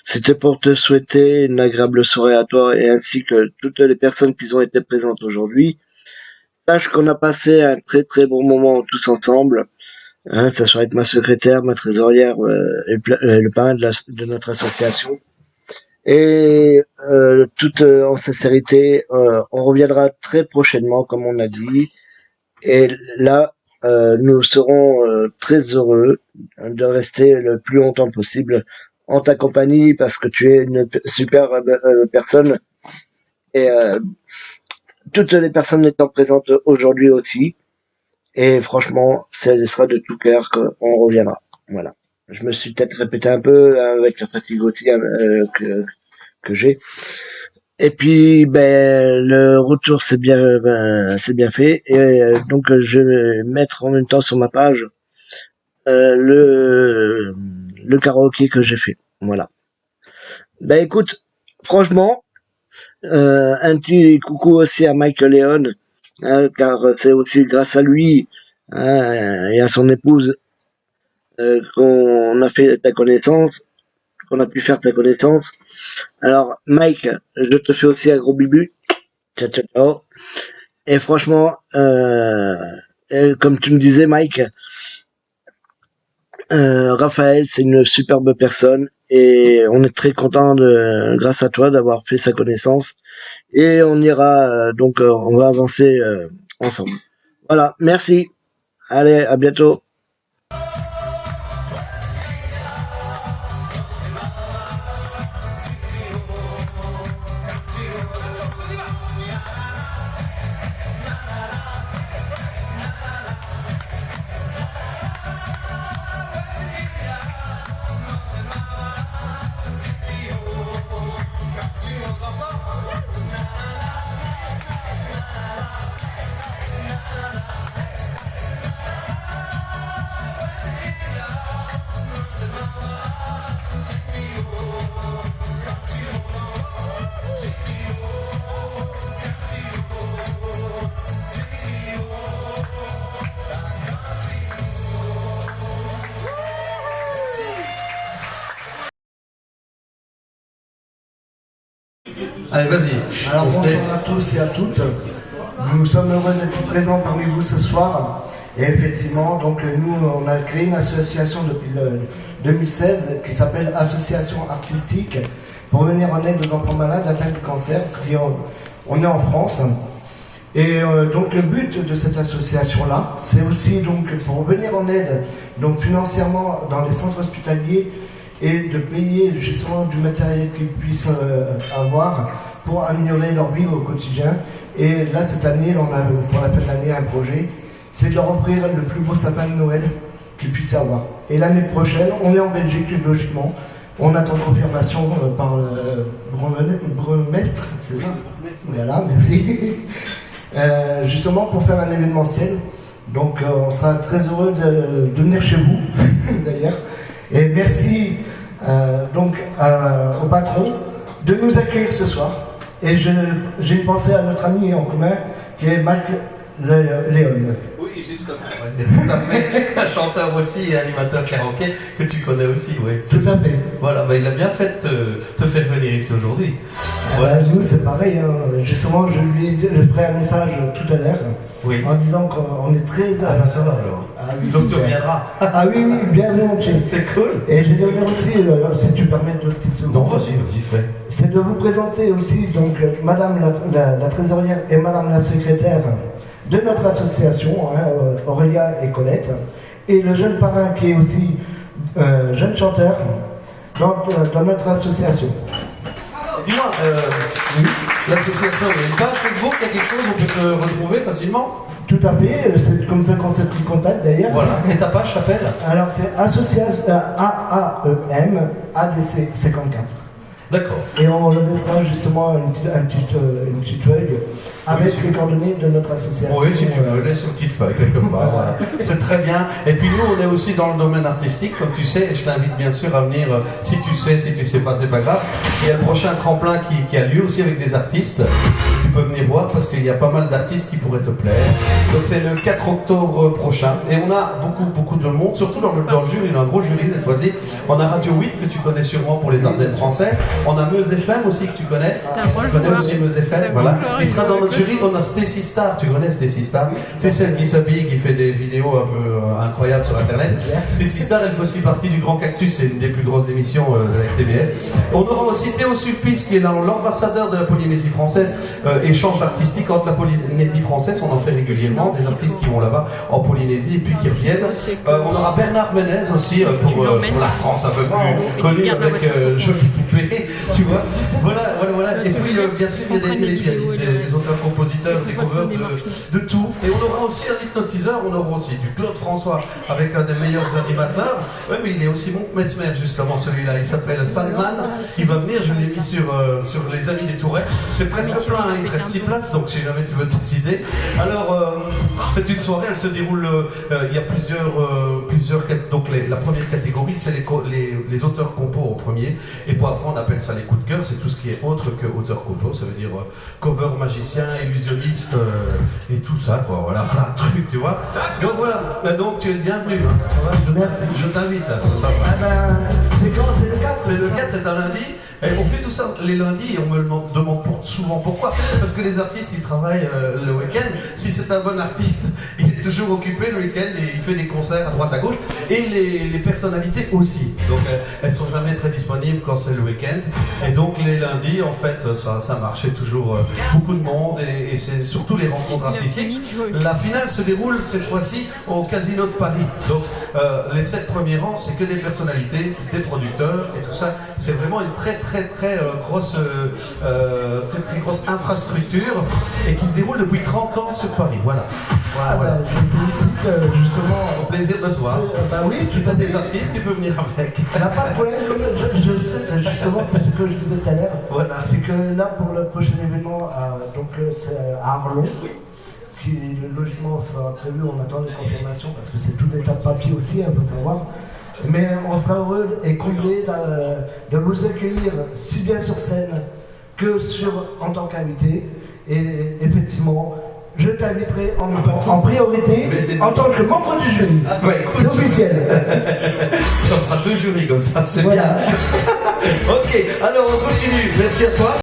C'était pour te souhaiter une agréable soirée à toi et ainsi que toutes les personnes qui ont été présentes aujourd'hui. Sache qu'on a passé un très très bon moment tous ensemble, hein, ça soit avec ma secrétaire, ma trésorière le parrain de notre association. Et toute en sincérité, on reviendra très prochainement, comme on a dit. Et là, nous serons très heureux de rester le plus longtemps possible en ta compagnie parce que tu es une super personne et toutes les personnes étant présentes aujourd'hui aussi. Et franchement, ce sera de tout cœur qu'on reviendra. Voilà. Je me suis peut-être répété un peu avec la fatigue aussi que j'ai. Et puis, ben, le retour c'est bien fait. Et je vais mettre en même temps sur ma page euh, le le karaoké que j'ai fait. Voilà. Ben écoute, franchement, un petit coucou aussi à Mike Léon, hein, car c'est aussi grâce à lui, hein, et à son épouse qu'on a fait ta connaissance, qu'on a pu faire ta connaissance. Alors Mike, je te fais aussi un gros bibu. Ciao ciao ciao. Et franchement, comme tu me disais Mike, Raphaël, c'est une superbe personne et on est très content grâce à toi d'avoir fait sa connaissance et on ira on va avancer ensemble. Voilà, merci. Allez, à bientôt. Allez, vas-y. Alors bonsoir à tous et à toutes. Nous sommes heureux d'être présents parmi vous ce soir. Et effectivement, nous, on a créé une association depuis 2016 qui s'appelle Association Artistique pour venir en aide aux enfants malades atteints de cancer. On est en France. Et le but de cette association-là, c'est aussi pour venir en aide financièrement dans les centres hospitaliers et de payer justement du matériel qu'ils puissent avoir pour améliorer leur vie au quotidien. Et là, cette année, on a pour la fin de l'année un projet, c'est de leur offrir le plus beau sapin de Noël qu'ils puissent avoir. Et l'année prochaine, on est en Belgique, logiquement. On attend confirmation par le bourgmestre, c'est ça? Voilà, merci. Justement pour faire un événementiel. Donc on sera très heureux de venir chez vous, d'ailleurs. Et merci au patron de nous accueillir ce soir. Et j'ai une pensée à notre ami en commun qui est Marc Léon. Oui, juste après. Tout à fait. Un chanteur aussi et animateur karaoké que tu connais aussi, oui. Tout à fait. Voilà, il a bien fait de te faire venir ici aujourd'hui. Ouais. Nous, c'est pareil. Hein. Justement, je lui ai pris un message tout à l'heure en disant qu'on est très... Ah ben ça va alors. Ah, oui, donc super. tu reviendras. Ah oui, bien volontiers. C'est cool. Et je vais aussi, si tu permets deux petites secondes. Non, vas-y, fais. C'est de vous présenter aussi Madame la trésorière et Madame la secrétaire de notre association, Aurélia et Colette, et le jeune parrain qui est aussi jeune chanteur dans notre association. Dis-moi, l'association, il y a une page Facebook, il y a quelque chose, on peut te retrouver facilement? Tout à fait, c'est comme ça qu'on s'est pris contact d'ailleurs. Voilà, et ta page s'appelle? Alors c'est association AAEM ADC 54. D'accord. Et on le laissera justement une petite feuille avec Oui, les coordonnées de notre association. Oui, si tu veux, laisse une petite feuille quelque part. Voilà. C'est très bien. Et puis nous, on est aussi dans le domaine artistique, comme tu sais, et je t'invite bien sûr à venir, si tu sais pas, c'est pas grave. Il y a le prochain tremplin qui a lieu aussi avec des artistes. Tu peux venir voir parce qu'il y a pas mal d'artistes qui pourraient te plaire. Donc c'est le 4 octobre prochain. Et on a beaucoup de monde, surtout dans le jury. On a un gros jury cette fois-ci. On a Radio 8 que tu connais sûrement pour les Ardennes françaises. On a Meuse FM aussi que tu connais. Tu connais aussi Meuse FM, voilà. Il sera dans notre jury. On a Stacy Star, tu connais Stacy Star? C'est celle qui s'habille, qui fait des vidéos un peu incroyables sur internet. Stacy Star, elle fait aussi partie du Grand Cactus, c'est une des plus grosses émissions de la RTBF. On aura aussi Théo Sulpice qui est l'ambassadeur de la Polynésie française, échange artistique entre la Polynésie française, on en fait régulièrement, des artistes qui vont là-bas en Polynésie et puis qui reviennent. On aura Bernard Ménez aussi pour la France un peu plus connu avec Jolie Poupée, tu vois. Voilà. Et puis bien sûr il y a des pianistes, des auteurs-compositeurs, des covers de tout. Et on aura aussi un hypnotiseur, on aura aussi du Claude François avec un des meilleurs animateurs. Ouais, mais il est aussi bon Mesmer justement celui-là, il s'appelle Salman. Il va venir, je l'ai mis sur les Amis des Tourets. C'est presque plein, hein, il te reste 6 places, donc si jamais tu veux te décider. Alors, c'est une soirée, elle se déroule, il y a plusieurs donc la première catégorie, c'est les auteurs compos au premier. Et pour après, on appelle ça les coups de cœur, c'est tout ce qui est autre que auteur compo, ça veut dire cover magicien, illusionniste et tout ça, quoi. Voilà, plein de trucs, tu vois. Donc voilà, donc tu es le bienvenu. Hein. Merci. Je t'invite. Ah ben, c'est quand? C'est le 4? C'est le 4, c'est un lundi. Et on fait tout ça les lundis et on me demande souvent pourquoi. Parce que les artistes, ils travaillent le week-end. Si c'est un bon artiste, il est toujours occupé le week-end et il fait des concerts à droite à gauche. Et les personnalités aussi. Donc elles sont jamais très disponibles quand c'est le week-end. Et donc les lundis, en fait, ça marche. C'est toujours beaucoup de monde et c'est surtout les rencontres artistiques. La finale se déroule cette fois-ci au Casino de Paris. Donc les 7 premiers rangs, c'est que des personnalités, des producteurs et tout ça. C'est vraiment une très grosse infrastructure et qui se déroule depuis 30 ans sur Paris. Voilà. Je félicite justement. Au plaisir de se voir. Bah oui, Tu as des artistes, tu peux venir avec. il n'y a pas de problème, je sais, justement, c'est ce que je disais tout à l'heure. Voilà. C'est que là, pour le prochain événement, c'est à Arlon, qui logiquement sera prévu, on attend les confirmations parce que c'est tout des tas de papier aussi, il faut savoir. Mais on sera heureux et comblé de vous accueillir si bien sur scène que en tant qu'invité. Et effectivement, je t'inviterai en priorité en tant que membre du jury. Ah bah, écoute, c'est officiel. Ça fera 2 jurys comme ça, c'est Voilà. bien. Ok, alors on continue. Merci à toi.